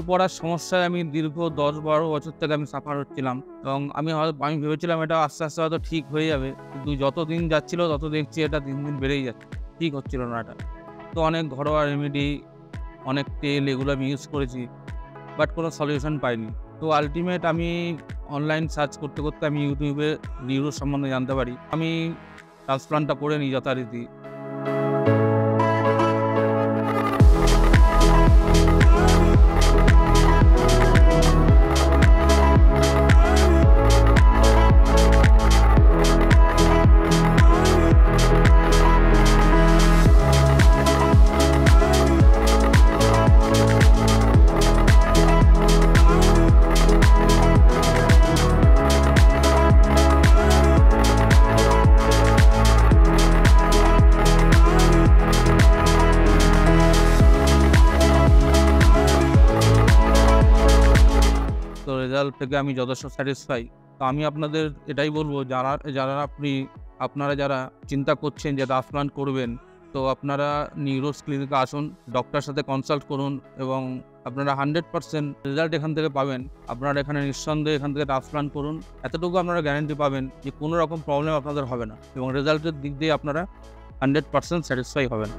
পড়ার সমস্যায় আমি দীর্ঘ 10-12 বছর থেকে আমি সাফার হচ্ছিলাম এবং আমি ভেবেছিলাম এটা আস্তে আস্তে হয়তো ঠিক হয়ে যাবে, কিন্তু যত দিন যাচ্ছিল তত দেখছি এটা দিন দিন বেড়েই যাচ্ছে, ঠিক হচ্ছিল না এটা। তো অনেক ঘরোয়া রেমেডি, অনেক তেল এগুলো আমি ইউজ করেছি, বাট কোনো সলিউশন পাইনি। তো আলটিমেট আমি অনলাইন সার্চ করতে করতে আমি ইউটিউবে নিউরো সম্বন্ধে জানতে পারি। আমি ট্রান্সপ্লান্টটা করে নিই যথারীতি। তো রেজাল্ট থেকে আমি যথেষ্ট স্যাটিসফাই। তো আমি আপনাদের এটাই বলবো, আপনারা যারা চিন্তা করছেন যে ট্রান্সপ্লান্ট করবেন, তো আপনারা নিউরোস ক্লিনিকে আসুন, ডক্টরের সাথে কনসাল্ট করুন এবং আপনারা 100% রেজাল্ট এখান থেকে পাবেন। আপনারা এখানে নিঃসন্দেহে এখান থেকে ট্রান্সপ্লান্ট করুন, এতটুকু আপনারা গ্যারান্টি পাবেন যে কোনো রকম প্রবলেম আপনাদের হবে না এবং রেজাল্টের দিক দিয়ে আপনারা 100% স্যাটিসফাই হবেন।